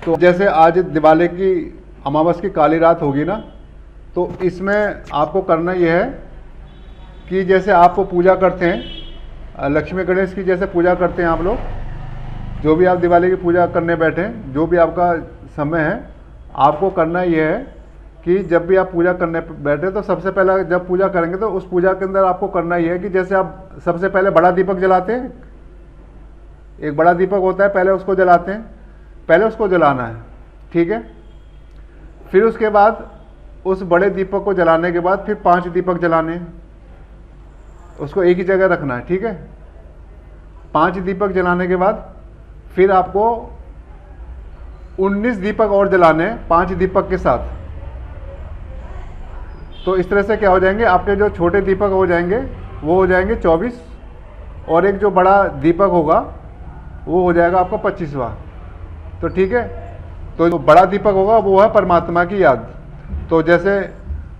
तो जैसे आज दिवाली की अमावस की काली रात होगी ना, तो इसमें आपको करना यह है कि जैसे आपको पूजा करते हैं लक्ष्मी गणेश की जैसे पूजा करते हैं आप लोग, जो भी आप दिवाली की पूजा करने बैठे हैं, जो भी आपका समय है, आपको करना यह है कि जब भी आप पूजा करने बैठे तो सबसे पहले जब पूजा करेंगे तो उस पूजा के अंदर आपको करना यह है कि जैसे आप सबसे पहले बड़ा दीपक जलाते हैं, एक बड़ा दीपक होता है, पहले उसको जलाते हैं, पहले उसको जलाना है, ठीक है। फिर उसके बाद उस बड़े दीपक को जलाने के बाद फिर 5 दीपक जलाने हैं, उसको एक ही जगह रखना है, ठीक है। 5 दीपक जलाने के बाद फिर आपको 19 दीपक और जलाने हैं 5 दीपक के साथ। तो इस तरह से क्या हो जाएंगे, आपके जो छोटे दीपक हो जाएंगे वो हो जाएंगे 24, और एक जो बड़ा दीपक होगा वो हो जाएगा आपका 25वां। तो ठीक है, तो जो बड़ा दीपक होगा वो है परमात्मा की याद। तो जैसे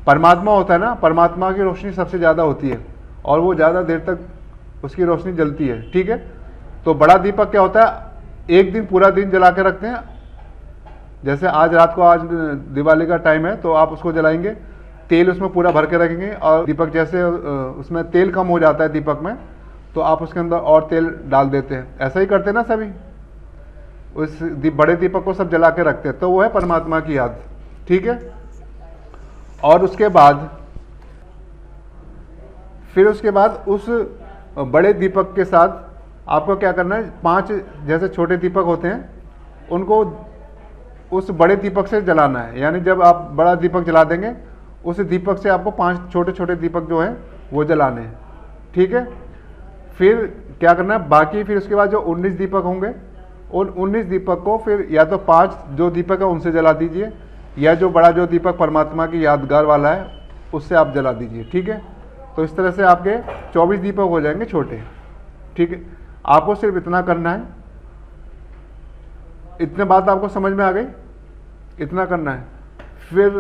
परमात्मा होता है ना, परमात्मा की रोशनी सबसे ज़्यादा होती है और वो ज़्यादा देर तक उसकी रोशनी जलती है, ठीक है। तो बड़ा दीपक क्या होता है, एक दिन पूरा दिन जला के रखते हैं। जैसे आज रात को, आज दिवाली का टाइम है तो आप उसको जलाएंगे, तेल उसमें पूरा भर के रखेंगे, और दीपक जैसे उसमें तेल कम हो जाता है दीपक में, तो आप उसके अंदर और तेल डाल देते हैं। ऐसा ही करते हैं ना सभी, उस बड़े दीपक को सब जला के रखते हैं, तो वो है परमात्मा की याद, ठीक है। और उसके बाद फिर उसके बाद उस बड़े दीपक के साथ आपको क्या करना है, 5 जैसे छोटे दीपक होते हैं उनको उस बड़े दीपक से जलाना है। यानी जब आप बड़ा दीपक जला देंगे, उस दीपक से आपको 5 छोटे छोटे दीपक जो हैं वो जलाने हैं, ठीक है। फिर क्या करना है, बाकी फिर उसके बाद जो 19 दीपक होंगे, उन 19 दीपक को फिर या तो 5 जो दीपक है उनसे जला दीजिए, या जो बड़ा जो दीपक परमात्मा की यादगार वाला है उससे आप जला दीजिए, ठीक है। तो इस तरह से आपके 24 दीपक हो जाएंगे छोटे, ठीक है। आपको सिर्फ इतना करना है, इतने बात आपको समझ में आ गई, इतना करना है। फिर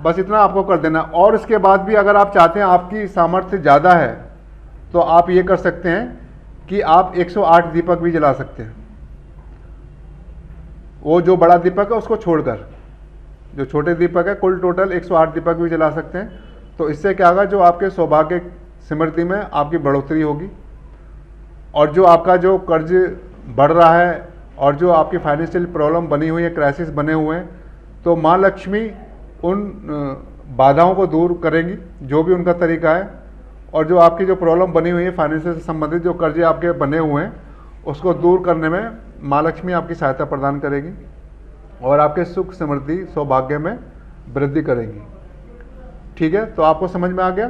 बस इतना आपको कर देना। और इसके बाद भी अगर आप चाहते हैं, आपकी सामर्थ्य ज़्यादा है, तो आप ये कर सकते हैं कि आप 108 दीपक भी जला सकते हैं। वो जो बड़ा दीपक है उसको छोड़कर जो छोटे दीपक है, कुल टोटल 108 दीपक भी जला सकते हैं। तो इससे क्या होगा, जो आपके सौभाग्य समृद्धि में आपकी बढ़ोतरी होगी, और जो आपका जो कर्ज बढ़ रहा है और जो आपकी फाइनेंशियल प्रॉब्लम बनी हुई है, क्राइसिस बने हुए हैं, तो माँ लक्ष्मी उन बाधाओं को दूर करेंगी, जो भी उनका तरीका है। और जो आपकी जो प्रॉब्लम बनी हुई है फाइनेंशियल से संबंधित, जो कर्जे आपके बने हुए हैं, उसको दूर करने में माँ लक्ष्मी आपकी सहायता प्रदान करेगी और आपके सुख समृद्धि सौभाग्य में वृद्धि करेंगी, ठीक है। तो आपको समझ में आ गया।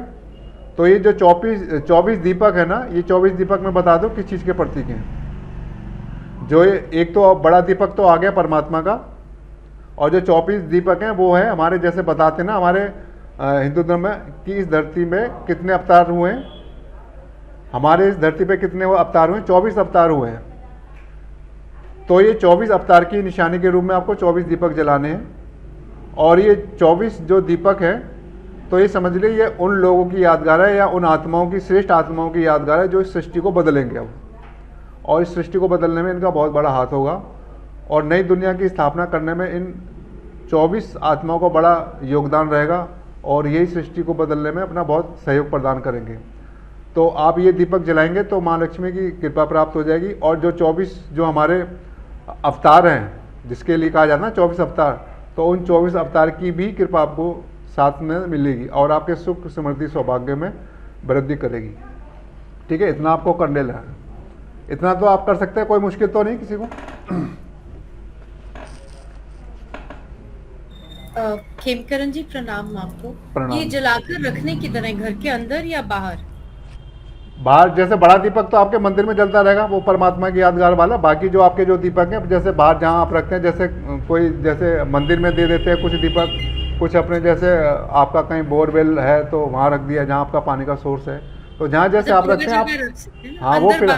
तो ये जो 24 दीपक है ना, ये 24 दीपक मैं बता दूं किस चीज़ के प्रतीक हैं। जो ये एक तो बड़ा दीपक तो आ गया परमात्मा का, और जो 24 दीपक हैं वो है हमारे, जैसे बताते हैं ना हमारे हिंदू धर्म में, कि इस धरती में कितने अवतार हुए हैं, हमारे इस धरती पे कितने अवतार हुए, 24 अवतार हुए हैं। तो ये 24 अवतार की निशानी के रूप में आपको 24 दीपक जलाने हैं। और ये 24 जो दीपक है, तो ये समझ लीजिए ये उन लोगों की यादगार है, या उन आत्माओं की, श्रेष्ठ आत्माओं की यादगार है, जो इस सृष्टि को बदलेंगे अब, और इस सृष्टि को बदलने में इनका बहुत बड़ा हाथ होगा, और नई दुनिया की स्थापना करने में इन 24 आत्माओं को बड़ा योगदान रहेगा, और यही सृष्टि को बदलने में अपना बहुत सहयोग प्रदान करेंगे। तो आप ये दीपक जलाएंगे तो माँ लक्ष्मी की कृपा प्राप्त हो जाएगी। और जो 24 जो हमारे अवतार हैं, जिसके लिए कहा जाता है 24 अवतार, तो उन 24 अवतार की भी कृपा आपको साथ में मिलेगी, और आपके सुख समृद्धि सौभाग्य में वृद्धि करेगी, ठीक है। इतना आपको करने लगा, इतना तो आप कर सकते हैं, कोई मुश्किल तो नहीं किसी को। खेमकरण जी प्रणाम आपको। प्रणाम। ये जलाकर रखने की तरह घर के अंदर या बाहर? बाहर, जैसे बड़ा दीपक तो आपके मंदिर में जलता रहेगा, वो परमात्मा की यादगार वाला। बाकी जो आपके जो दीपक हैं, जैसे बाहर जहाँ आप रखते हैं, जैसे कोई जैसे मंदिर में दे देते हैं कुछ दीपक, कुछ अपने जैसे आपका कहीं बोरवेल है तो वहाँ रख दिया, जहाँ आपका पानी का सोर्स है, तो जहाँ जैसे आप रखते हैं आप, हाँ वो फिर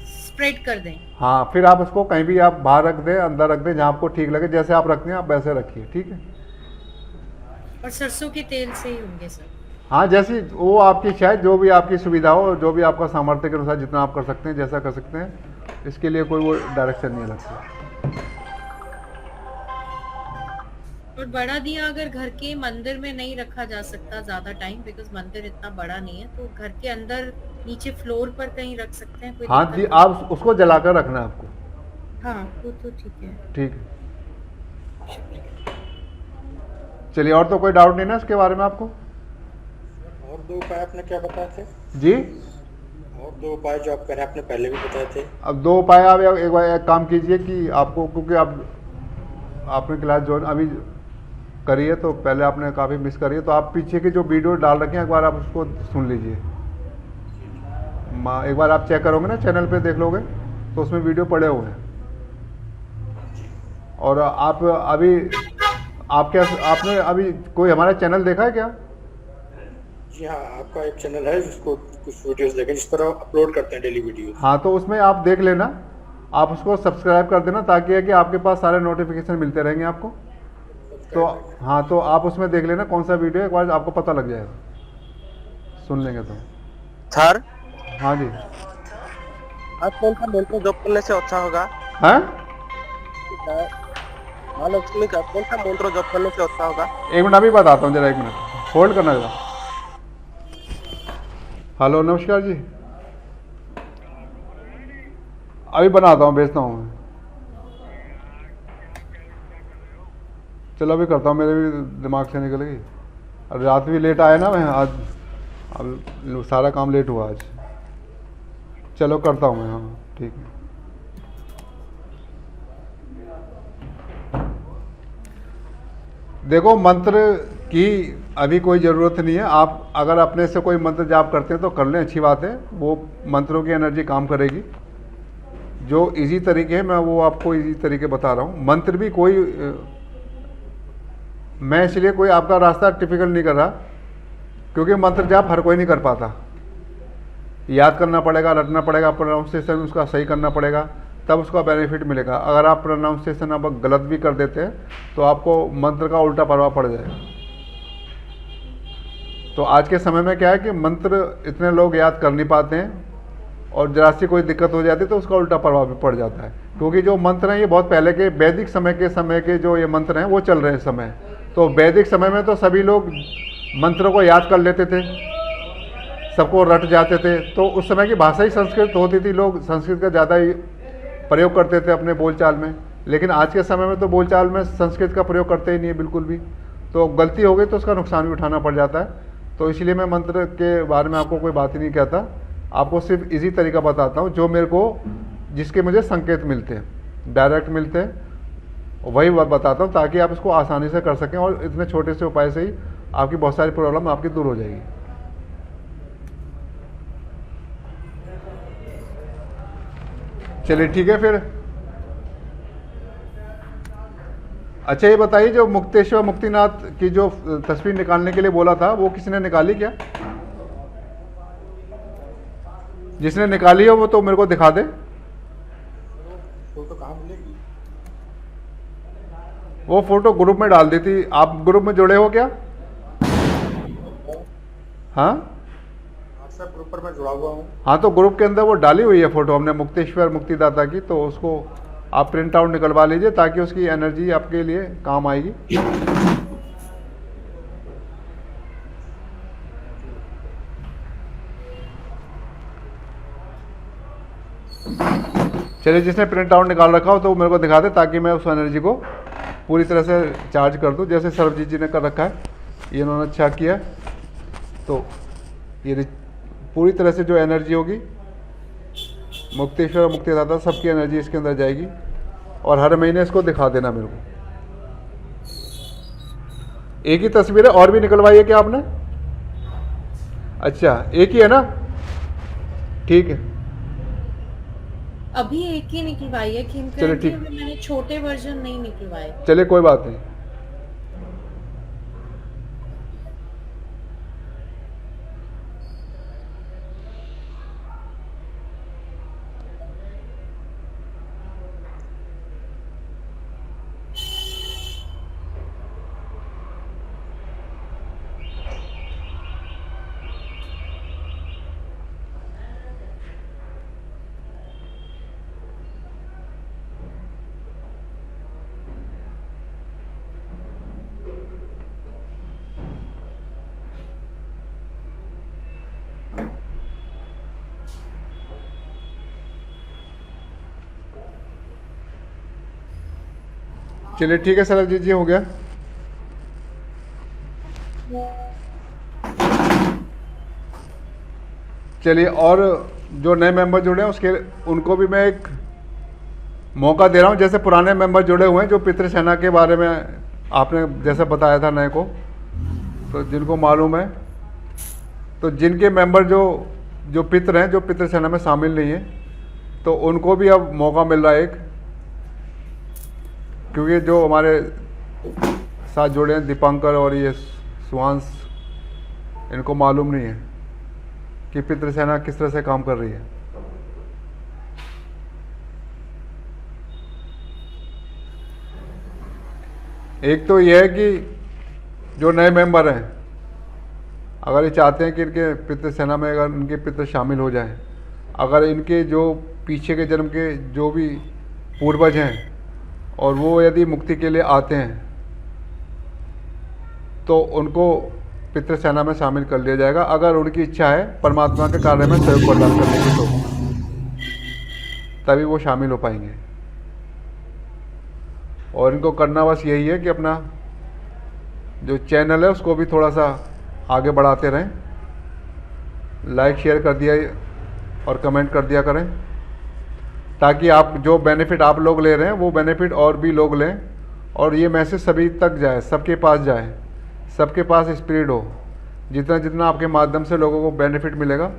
स्प्रेड कर दें। हाँ, फिर आप उसको कहीं भी आप बाहर रख दें, अंदर रख दें, जहाँ आपको ठीक लगे, जैसे आप रखते हैं आप वैसे रखिए, ठीक है। और सरसों के तेल से ही होंगे सर? हाँ, जैसी वो आपकी इच्छा है, जो भी आपकी सुविधा हो, जो भी आपका सामर्थ्य के अनुसार जितना आप कर सकते हैं, जैसा कर सकते हैं, इसके लिए कोई वो डायरेक्शन नहीं लगता। और बड़ा दिया अगर घर के मंदिर में नहीं रखा जा सकता ज्यादा टाइम, बिकॉज मंदिर इतना बड़ा नहीं है, तो घर के अंदर नीचे फ्लोर पर कहीं रख सकते हैं, कोई हाँ जी, दिक्कत तो नहीं? आप उसको जलाकर रखना है आपको। हाँ वो तो ठीक है। ठीक है। शुक्रिया। चलिए, और तो कोई डाउट नहीं ना इसके बारे में आपको? और दो उपाय आपने क्या बताए थे? जी। और दो उपाय जो आप कह रहे हैं आपने पहले भी बताए थे। अब दो उपाय, आप एक बार एक काम कीजिए कि आपको, क्योंकि आप आपने क्लास ज्वाइन अभी करी है तो पहले आपने काफ़ी मिस करी है, तो आप पीछे की जो वीडियो डाल रखे हैं एक बार आप उसको सुन लीजिए। एक बार आप चेक करोगे ना, चैनल पे देख लोगे तो उसमें वीडियो पड़े हुए हैं। और आप अभी आपके आपने अभी कोई हमारा चैनल देखा है क्या? जी हाँ, आपका एक चैनल है जिसको कुछ वीडियोस देखें, जिस पर आप अपलोड करते हैं डेली वीडियोस। हाँ, तो उसमें आप देख लेना, आप उसको सब्सक्राइब कर देना ताकि है कि आपके पास सारे नोटिफिकेशन मिलते रहेंगे आपको। तो सब्सक्राइब करके। हाँ, तो आप उसमें देख लेना कौन सा वीडियो है, एक बार आपको पता लग जाएगा, सुन लेंगे तो। सर, हाँ जी। आज कौन सा मंत्र जप करने से अच्छा होगा? हैं? माँ लक्ष्मी का कौन सा मंत्र जप करने से अच्छा होगा? एक मिनट, अभी बताता हूँ, जरा एक मिनट होल्ड करना जरा। हेलो, नमस्कार जी। अभी बनाता हूँ, भेजता हूँ। चलो अभी करता हूँ, मेरे भी दिमाग से निकल गई। अब रात भी लेट आया ना मैं आज, अब सारा काम लेट हुआ आज। चलो करता हूँ मैं, हाँ ठीक है। देखो, मंत्र की अभी कोई ज़रूरत नहीं है। आप अगर अपने से कोई मंत्र जाप करते हैं तो कर लें, अच्छी बात है, वो मंत्रों की एनर्जी काम करेगी। जो इजी तरीके हैं मैं वो आपको इजी तरीके बता रहा हूँ। मंत्र भी कोई मैं इसलिए कोई आपका रास्ता टिपिकल नहीं कर रहा, क्योंकि मंत्र जाप हर कोई नहीं कर पाता। याद करना पड़ेगा, रटना पड़ेगा, प्रोनाउंसिएशन उसका सही करना पड़ेगा, तब उसका बेनिफिट मिलेगा। अगर आप प्रोनाउंसिएशन आप गलत भी कर देते हैं तो आपको मंत्र का उल्टा प्रभाव पड़ जाएगा। तो आज के समय में क्या है कि मंत्र इतने लोग याद कर नहीं पाते हैं, और जरा सी कोई दिक्कत हो जाती है तो उसका उल्टा प्रभाव भी पड़ जाता है। क्योंकि जो मंत्र हैं ये बहुत पहले के वैदिक समय के जो ये मंत्र हैं वो चल रहे हैं इस समय। तो वैदिक समय में तो सभी लोग मंत्रों को याद कर लेते थे, सबको रट जाते थे, तो उस समय की भाषा ही संस्कृत होती थी, लोग संस्कृत का ज़्यादा ही प्रयोग करते थे अपने बोलचाल में। लेकिन आज के समय में तो बोलचाल में संस्कृत का प्रयोग करते ही नहीं है बिल्कुल भी। तो गलती हो गई तो उसका नुकसान भी उठाना पड़ जाता है। तो इसलिए मैं मंत्र के बारे में आपको कोई बात ही नहीं कहता, आपको सिर्फ इजी तरीका बताता हूँ जो मेरे को, जिसके मुझे संकेत मिलते हैं, डायरेक्ट मिलते हैं, वही बताता हूँ ताकि आप इसको आसानी से कर सकें, और इतने छोटे से उपाय से ही आपकी बहुत सारी प्रॉब्लम आपकी दूर हो जाएगी। चलिए ठीक है फिर। अच्छा ये बताइए, जो मुक्तेश्वर मुक्तिनाथ की जो तस्वीर निकालने के लिए बोला था वो किसने निकाली क्या? जिसने निकाली हो वो तो मेरे को दिखा दे। फोटो कहाँ मिलेगी? वो फोटो ग्रुप में डाल दी थी। आप ग्रुप में जुड़े हो क्या? हाँ व्हाट्सएप ग्रुप पर मैं जुड़ा हुआ हूँ। हाँ, तो ग्रुप के अंदर वो डाली हुई है फोटो हमने मुक्तेश्वर मुक्तिदाता की, तो उसको आप प्रिंट आउट निकलवा लीजिए ताकि उसकी एनर्जी आपके लिए काम आएगी। चलिए, जिसने प्रिंट आउट निकाल रखा हो तो मेरे को दिखा दे ताकि मैं उस एनर्जी को पूरी तरह से चार्ज कर दूं, जैसे सरबजीत जी ने कर रखा है। ये इन्होंने अच्छा किया। तो ये पूरी तरह से जो एनर्जी होगी, मुक्तेश्वर मुक्तिदाता सबकी एनर्जी इसके अंदर जाएगी। और हर महीने इसको दिखा देना मेरे को। एक ही तस्वीर है, और भी निकलवाई है क्या आपने? अच्छा, एक ही है ना? ठीक है। अभी एक ही निकलवाई है चलिए, खीमकरन जी, ठीक। अभी मैंने छोटे वर्जन नहीं निकलवाए। चलिए कोई बात नहीं। चलिए ठीक है सरबजीत जी, हो गया। चलिए, और जो नए मेंबर जुड़े हैं उसके उनको भी मैं एक मौका दे रहा हूँ। जैसे पुराने मेंबर जुड़े हुए हैं, जो पितृसेना के बारे में आपने जैसे बताया था नए को, तो जिनको मालूम है, तो जिनके मेंबर जो पितृ हैं, जो पितृसेना में शामिल नहीं है, तो उनको भी अब मौका मिल रहा है एक, क्योंकि जो हमारे साथ जुड़े हैं दीपांकर और ये सुहांश, इनको मालूम नहीं है कि पितृसेना किस तरह से काम कर रही है। एक तो यह है कि जो नए मेंबर हैं, अगर ये चाहते हैं कि इनके पितृसेना में अगर इनके पितृ शामिल हो जाएं, अगर इनके जो पीछे के जन्म के जो भी पूर्वज हैं और वो यदि मुक्ति के लिए आते हैं, तो उनको पितृसेना में शामिल कर लिया जाएगा, अगर उनकी इच्छा है परमात्मा के कार्य में सहयोग प्रदान करने की, तो तभी वो शामिल हो पाएंगे। और इनको करना बस यही है कि अपना जो चैनल है उसको भी थोड़ा सा आगे बढ़ाते रहें, लाइक शेयर कर दिया और कमेंट कर दिया करें, ताकि आप जो बेनिफिट आप लोग ले रहे हैं वो बेनिफिट और भी लोग लें, और ये मैसेज सभी तक जाए, सबके पास जाए, सबके पास स्प्रेड हो। जितना जितना आपके माध्यम से लोगों को बेनिफिट मिलेगा,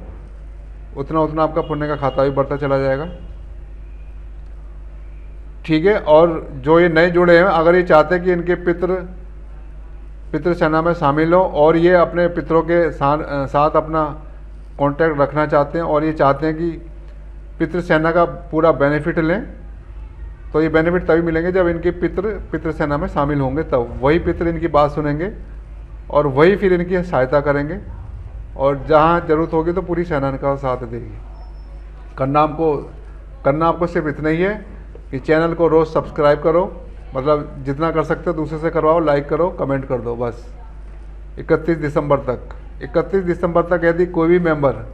उतना उतना आपका पुण्य का खाता भी बढ़ता चला जाएगा। ठीक है। और जो ये नए जुड़े हैं, अगर ये चाहते हैं कि इनके पितृसेना में शामिल हो और ये अपने पितरों के साथ अपना कांटेक्ट रखना चाहते हैं, और ये चाहते हैं कि पितृसेना का पूरा बेनिफिट लें, तो ये बेनिफिट तभी मिलेंगे जब इनके पितृसेना में शामिल होंगे, तब वही पितृ इनकी बात सुनेंगे और वही फिर इनकी सहायता करेंगे, और जहाँ ज़रूरत होगी तो पूरी सेना इनका साथ देगी। करना आपको सिर्फ इतना ही है कि चैनल को रोज़ सब्सक्राइब करो, मतलब जितना कर सकते हो दूसरे से करवाओ, लाइक करो, कमेंट कर दो बस। 31 दिसंबर तक यदि कोई भी मेंबर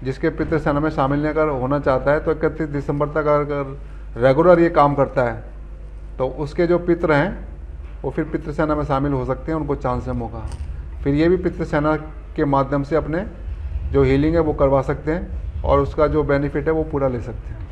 जिसके पितृसेना में शामिल अगर होना चाहता है, तो 31 दिसंबर तक अगर रेगुलर ये काम करता है, तो उसके जो पितृ हैं वो फिर पितृसेना में शामिल हो सकते हैं, उनको चांस है, मौका। फिर ये भी पितृसेना के माध्यम से अपने जो हीलिंग है वो करवा सकते हैं, और उसका जो बेनिफिट है वो पूरा ले सकते हैं।